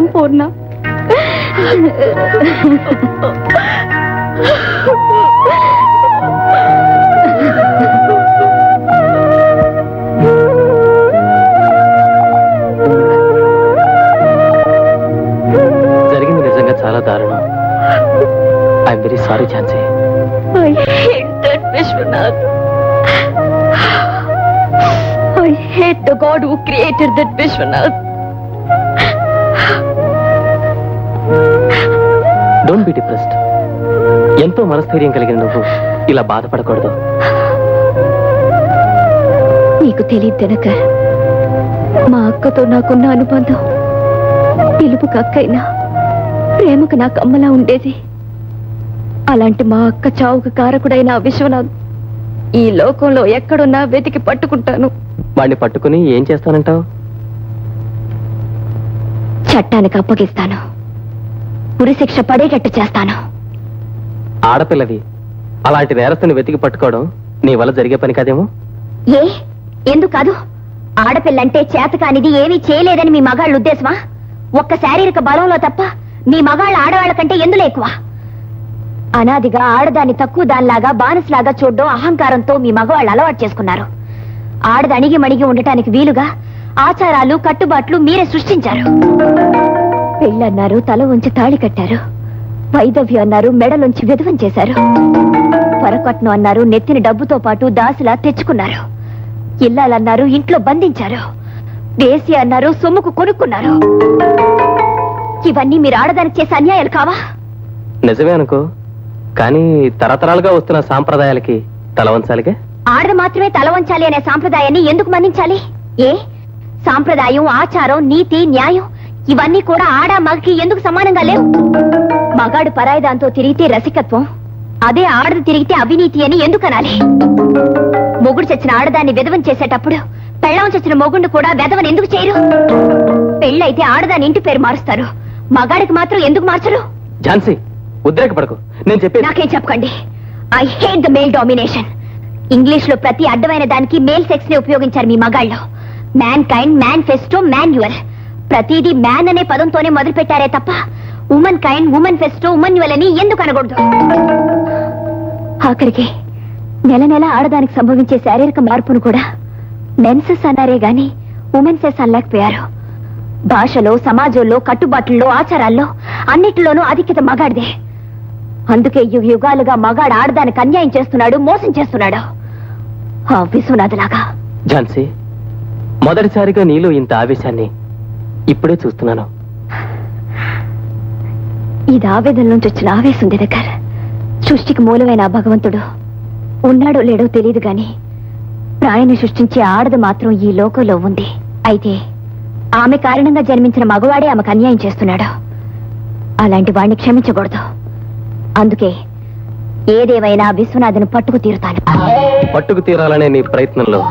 రామ్ పూర్ణ. జరిగింది నిజంగా చాలా దారుణం. I'm very sorry Jhansi. I hate that Vishwanath. I hate the God who created that Vishwanath. Don't be depressed. ఎంతో మనస్థైర్యం కలిగిన నువ్వు ఇలా బాధపడకూడదు. నీకు తెలియదు దినకర్, మా అక్కతో నాకున్న అనుబంధం పిలుపుకి అక్కైనా ప్రేమకు నాకు అమ్మలా ఉండేది. అలాంటి మా అక్క చావుకు కారకుడైన ఆ విశ్వనాథ్ ఈ లోకంలో ఎక్కడున్నా వెతికి పట్టుకుంటాను. వాడిని పట్టుకుని ఏం చేస్తానంటావు? చట్టానికి అప్పగిస్తాను. ఉరిశిక్ష పడేటట్టు చేస్తాను. ఆడపిల్లవి అలాంటి నేరస్తుని వెతికి పట్టుకోవడం నీ వల్ల జరిగే పని కాదేమో. ఎందుకు కాదు? ఆడపిల్లంటే చేతకానిది ఏమీ చేయలేదని మీ మగాళ్ళ ఉద్దేశమా? ఒక్క శారీరక బలంలో తప్ప మీ మగాళ్ళ ఆడవాళ్ల కంటే ఎందులో ఎక్కువ? అనాదిగా ఆడదాన్ని తక్కువ దానిలాగా బానిసలాగా చూడడం అహంకారంతో మీ మగవాళ్ళు అలవాటు చేసుకున్నారు. ఆడది అణిగి మణిగి ఉండటానికి వీలుగా ఆచారాలు కట్టుబాట్లు మీరే సృష్టించారు. పెళ్ళన్నారు, తల ఉంచి తాళి కట్టారు. వైదవ్యం అన్నారు, మెడలుంచి విధవం చేశారు. పరకట్నం అన్నారు, నెత్తిన డబ్బుతో పాటు దాసిలా తెచ్చుకున్నారు. ఇల్లాలన్నారు, ఇంట్లో బంధించారు. దేశీ అన్నారు, సొమ్ముకు కొనుక్కున్నారు. ఇవన్నీ మీరు ఆడదానికి చేసే అన్యాయాలు కావా? నిజమే అనుకో, కానీ తరతరాలుగా వస్తున్న సాంప్రదాయాలకి తల వంచాలిగా. ఆడది మాత్రమే తల వంచాలి అనే సాంప్రదాయాన్ని ఎందుకు మన్నించాలి? సాంప్రదాయం, ఆచారం, నీతి, న్యాయం ఇవన్నీ కూడా ఆడ మగకి ఎందుకు సమానంగా లేవు? మగాడు పరాయిదాంతో తిరిగితే రసికత్వం, అదే ఆడది తిరిగితే అవినీతి అని ఎందుకు అనాలి? మొగుడు చచ్చిన ఆడదాన్ని విధవం చేసేటప్పుడు పెళ్ళం చచ్చిన మొగుండు కూడా విధవని ఎందుకు చేయరు? పెళ్ళైతే ఆడదాని ఇంటి పేరు మారుస్తారు, మగాడికి మాత్రం ఎందుకు మార్చరు? ఝాన్సీ, ఉద్రేకపడకు. నేను చెప్పేది నాకేం చెప్పకండి. I hate the male domination. English లో ప్రతి అడ్డమైన దానికి మేల్ సెక్స్ ని ఉపయోగించారు మీ మగాళ్ళు. మ్యాన్ కైండ్, మేనిఫెస్టో, మాన్యువల్ ప్రతిదీ మ్యాన్ అనే పదంతోనే మొదలు పెట్టారే తప్ప ఉమన్ కైండ్, ఉమన్ ఫెస్టో, ఉమన్యువల్ అని ఎందుకు అనకూడదు? ఆఖరికి నెల నెల ఆడదానికి సంభవించే శారీరక మార్పును కూడా మెన్సెస్ అన్నారే గాని ఉమెన్సెస్ అనలేకపోయారు. భాషలో, సమాజంలో, కట్టుబాట్లలో, ఆచారాల్లో అన్నిటిలోనూ ఆధిక్యత మగాడిదే. అందుకే యుగాలుగా మగాడు ఆడదానికి అన్యాయం చేస్తున్నాడు, మోసం చేస్తున్నాడు. ఆ విశ్వనాథలాగా. ఝాన్సీ, మొదటిసారిగా నీలో ఇంత ఆవేశాన్ని ఇప్పుడే చూస్తున్నాను. ఇది ఆవేదన నుంచి వచ్చిన ఆవేశం దగ్గర. సృష్టికి మూలమైన ఆ భగవంతుడు ఉన్నాడో లేడో తెలియదు గాని ప్రాణిని సృష్టించే ఆడది మాత్రం ఈ లోకంలో ఉంది. అయితే ఆమె కారణంగా జన్మించిన మగవాడే ఆమెకు అన్యాయం చేస్తున్నాడు. అలాంటి వాడిని క్షమించకూడదు. అందుకే ఏదేమైనా విశ్వనాథను పట్టుకు తీరుతాను. పట్టుకు తీరాలనే నీ ప్రయత్నంలో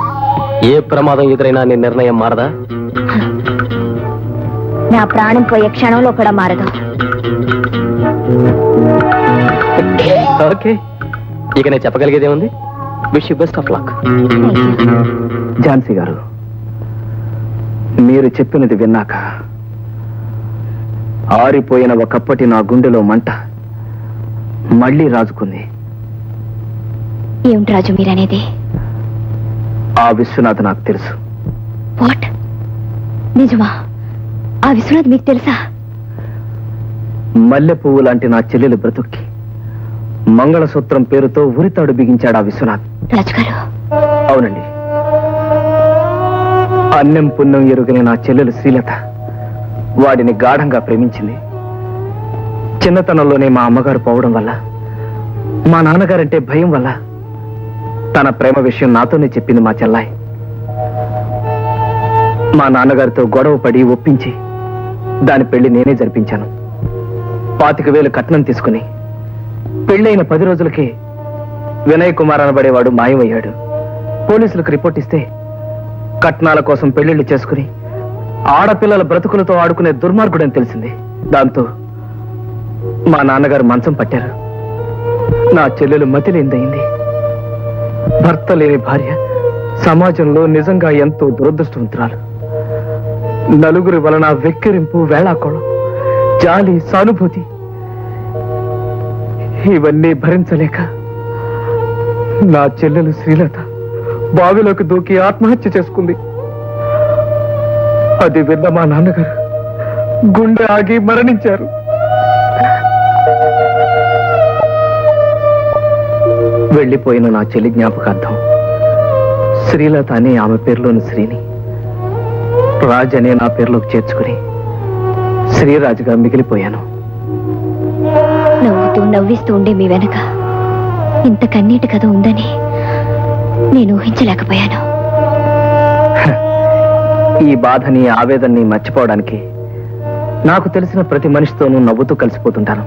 ఏ ప్రమాదం ఎదురైనా నీ నిర్ణయం మారదా? నా ప్రాణం పోయే క్షణంలో కూడా మారదు. ఓకే, ఇక నేను చెప్పగలిగేదే ఉంది. Wish you best of luck. Jhansi గారు, మీరు చెప్పినది విన్నాక ఆరిపోయిన ఒకప్పటి నా గుండెలో మంట మళ్ళీ రాజుకుంది. ఏమిటి రాజు మీరనేది? ఆ విశ్వనాథ్ నాకు తెలుసు. వాట్? నిజమా? ఆ విశ్వనాథ్ మీకు తెలుసా? మల్లె పువ్వు లాంటి నా చెల్లెలు బ్రతుక్కి మంగళసూత్రం పేరుతో ఉరితాడు బిగించాడు ఆ విశ్వనాథ్. రాజుగారు? అవునండి. అన్నం పుణ్యం ఎరుగని నా చెల్లెలు శ్రీలత వాడిని గాఢంగా ప్రేమించింది. చిన్నతనంలోనే మా అమ్మగారు పోవడం వల్ల, మా నాన్నగారంటే భయం వల్ల తన ప్రేమ విషయం నాతోనే చెప్పింది మా చెల్లాయి. మా నాన్నగారితో గొడవ పడి ఒప్పించి దాని పెళ్లి నేనే జరిపించాను. 25,000 కట్నం తీసుకుని పెళ్ళైన 10 రోజులకే వినయ్ కుమార్ అనబడేవాడు మాయమయ్యాడు. పోలీసులకు రిపోర్ట్ ఇస్తే కట్నాల కోసం పెళ్లిళ్లు చేసుకుని ఆడపిల్లల బ్రతుకులతో ఆడుకునే దుర్మార్గుడని తెలిసింది. దాంతో మా నాన్నగారు మంచం పట్టారు. నా చెల్లెలు మతిలేందయింది. భర్త లేని భార్య సమాజంలో నిజంగా ఎంతో దురదృష్టవంతురాలు. నలుగురి వలన వెక్కిరింపు, వేళాకోళం, జాలి, సానుభూతి ఇవన్నీ భరించలేక నా చెల్లెలు శ్రీలత బావిలోకి దూకి ఆత్మహత్య చేసుకుంది. అది విన్న మా నాన్నగారు గుండె ఆగి మరణించారు. వెళ్ళిపోయిన నా చెల్లి జ్ఞాపకార్థం శ్రీలత అనే ఆమె పేరులోని శ్రీని రాజ్ అనే నా పేరులోకి చేర్చుకుని శ్రీరాజుగా మిగిలిపోయాను. నవ్వుతూ నవ్విస్తూ ఉండే మీ వెనక ఇంత కన్నీటి కథ ఉందని నేను ఊహించలేకపోయాను. ఈ బాధని, ఆవేదనని మర్చిపోవడానికి నాకు తెలిసిన ప్రతి మనిషితోనూ నవ్వుతూ కలిసిపోతుంటాను.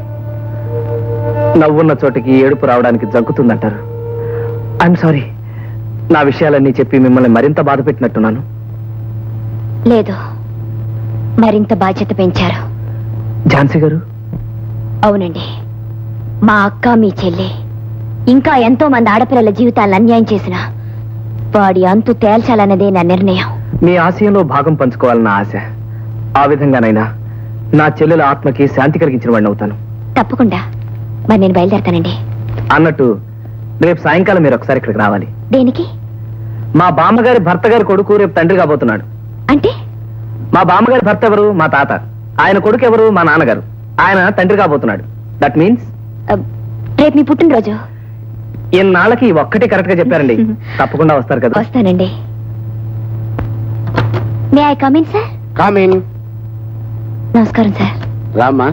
నవ్వున్న చోటికి ఏడుపు రావడానికి జంకుతుందంటారు. ఐఎమ్ సారీ, నా విషయాలన్నీ చెప్పి మిమ్మల్ని మరింత బాధ పెట్టినట్టున్నాను. లేదు, మరింత బాధ్యత పెంచారు. ఝాన్సీ గారు, అవునండి, మా అక్క, మీ చెల్లి, ఇంకా ఎంతో మంది ఆడపిల్లల జీవితాలను అన్యాయం చేసిన వాడి అంతు తేల్చాలన్నదే నా నిర్ణయం. మీ ఆశయంలో భాగం పంచుకోవాలన్న ఆశ. ఆ విధంగానైనా నా చెల్లెల ఆత్మకి శాంతి కలిగించిన వాడిని అవుతాను. తప్పకుండా. మరి నేను బయలుదేరతానండి. అన్నట్టు రేపు సాయంకాలం మీరు ఒకసారి ఇక్కడికి రావాలి. దేనికి? మా బామ్మగారి భర్త గారి కొడుకు రేపు తండ్రి కాబోతున్నాడు. అంటే? మా బామ్మగారి భర్త ఎవరు? మా తాత. ఆయన కొడుకు ఎవరు? మా నాన్నగారు. ఆయన తండ్రి కాబోతున్నాడు. దట్ మీన్స్ రేపు మీ పుట్టినరోజు. ఇన్నాళ్ళకి ఒక్కటి కరెక్ట్ గా చెప్పారండి. తప్పకుండా వస్తారు కదా? వస్తానండి. May I come in sir? Come in. నమస్కారం సార్. రామ్మా,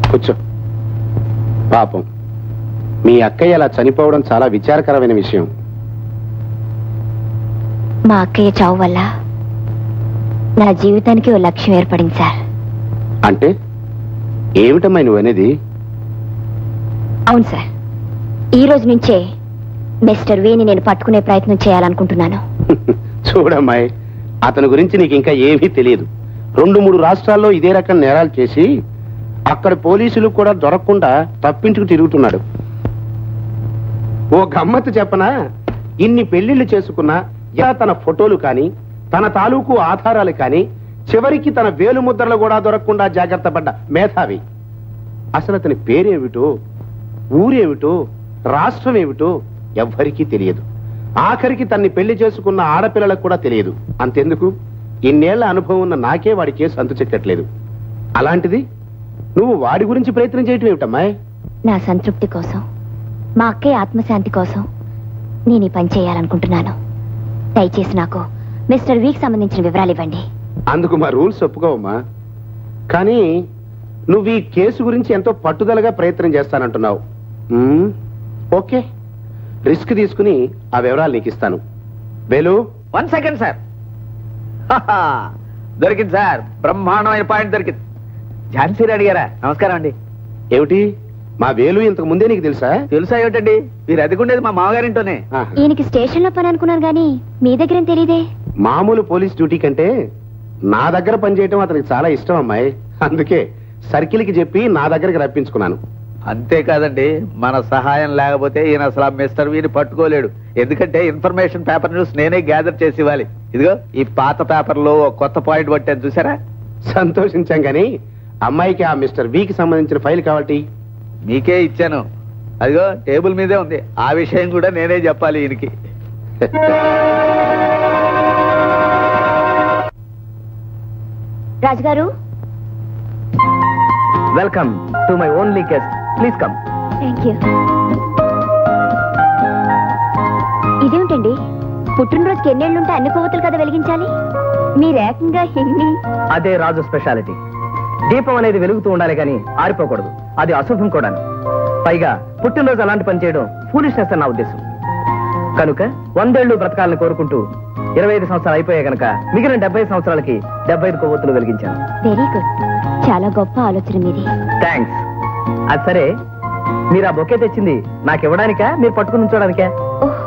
కూర్చో. పాపం, మీ అక్కయ్య అలా చనిపోవడం చాలా విచారకరమైన విషయం. మా అక్కయ్య చావు వల్ల నా జీవితానికి ఓ లక్ష్యం ఏర్పడింది సార్. అంటే ఏమిటమ్మా నువ్వు అనేది? అవును సార్, ఈ రోజు నుంచే మిస్టర్ వేని నేను పట్టుకునే ప్రయత్నం చేయాలనుకుంటున్నాను. చూడమ్మాయి, అతని గురించి నీకు ఇంకా ఏమీ తెలియదు. 2-3 రాష్ట్రాల్లో ఇదే రకం నేరాలు చేసి అక్కడ పోలీసులు కూడా దొరకకుండా తప్పించుకు తిరుగుతున్నాడు. ఓ గమ్మత్తు చెప్పనా, ఇన్ని పెళ్లిళ్లు చేసుకున్నా ఇలా తన ఫోటోలు కానీ తన తాలూకు ఆధారాలు కానీ చివరికి తన వేలు ముద్రలు కూడా దొరకకుండా జాగ్రత్త పడ్డ మేధావి. అసలు అతని పేరేమిటో, ఊరేమిటో, రాష్ట్రం ఏమిటో ఎవ్వరికీ తెలియదు. ఆఖరికి తన్ని పెళ్లి చేసుకున్న ఆడపిల్లలకు కూడా తెలియదు. అంతెందుకు, ఇన్నేళ్ల అనుభవం ఉన్న నాకే వాడి కేసు అంతు చెక్కట్లేదు. అలాంటిది నువ్వు వాడి గురించి ప్రయత్నం చేయటం ఏమిటమ్మాయి? నా సంతృప్తి కోసం, మా అక్కయ్య ఆత్మశాంతి కోసం నేను ఈ పని చేయాలనుకుంటున్నాను. దయచేసి నాకు మిస్టర్ వీక్ సంబంధించిన వివరాలు ఇవ్వండి. అందుకు మా రూల్స్ ఒప్పుకోవమ్మా. కానీ నువ్వు ఈ కేసు గురించి ఎంతో పట్టుదలగా ప్రయత్నం చేస్తానంటున్నావు. ఓకే, రిస్క్ తీసుకుని ఆ వివరాలు నీకు ఇస్తాను. వేలు, 1 సెకండ్ సార్. దొరికింది సార్, బ్రహ్మాండమైన పాయింట్ దొరికింది. ఝాన్సీ అడిగారా? నమస్కారం అండి. ఏమిటి, మా వేలు ఇంతకు ముందే నీకు తెలుసా? తెలుసా ఏమిటండి, మీరు అదిగుండేది మా మామగారింటోనే. ఆహా. ఈయనకి స్టేషన్ లో పని అనుకున్నాను గానీ మీ దగ్గరేం తెలీదే. మామూలు పోలీస్ డ్యూటీ కంటే నా దగ్గర పనిచేయటం అతనికి చాలా ఇష్టం అమ్మాయి. అందుకే సర్కిల్ కి చెప్పి నా దగ్గరికి రప్పించుకున్నాను. అంతేకాదండి, మన సహాయం లేకపోతే ఈయన అసలు ఆ మిస్టర్ వీని పట్టుకోలేడు. ఎందుకంటే ఇన్ఫర్మేషన్ పేపర్ న్యూస్ నేనే గ్యాదర్ చేసి ఇవ్వాలి. ఇదిగో ఈ పాత పేపర్ లో కొత్త పాయింట్ పట్టాను, చూసారా? సంతోషించాం గాని అమ్మాయికి ఆ మిస్టర్ వి కి సంబంధించిన ఫైల్ కావాలి. మీకే ఇచ్చాను, అదిగో టేబుల్ మీదే ఉంది. ఆ విషయం కూడా నేనే చెప్పాలి ఈయనకి. రాజుగారు, welcome to my only guest. Please come. Thank you. ఇదేమిటండి, పుట్టినరోజుకి ఎన్నేళ్లుంటే అన్ని కొవ్వొత్తులు కదా వెలిగించాలి, మీరేకంగా ఎన్ని? అదే రాజు స్పెషాలిటీ. దీపం అనేది వెలుగుతూ ఉండాలి కానీ ఆరిపోకూడదు. అది అశుభం కూడా. పైగా పుట్టినరోజు అలాంటి పని చేయడం ఫూలిష్నెస్ అని నా ఉద్దేశం. కనుక 100 ఏళ్లు బ్రతకాలని కోరుకుంటూ 25 సంవత్సరాలు అయిపోయాయి కనుక మిగిలిన 70 సంవత్సరాలకి 75 కొవ్వొత్తులు వెలిగించాను. వెరీ గుడ్, చాలా గొప్ప ఆలోచన మీది. థ్యాంక్స్. అది సరే, మీరు ఆ బొకే తెచ్చింది నాకు ఇవ్వడానికా, మీరు పట్టుకుని ఉంచడానికా? Oh,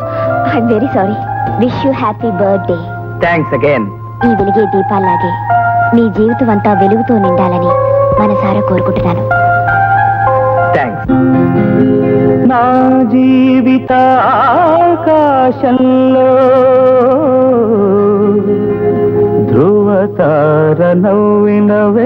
I'm very sorry. Wish you happy birthday. Thanks again. ఈ వెలిగే దీపాల్లాగే మీ జీవితం అంతా వెలుగుతూ నిండాలని మనసారా కోరుకుంటున్నాను. థ్యాంక్స్. నా జీవిత ఆకాశంలో ధ్రువతార నవ్వినవే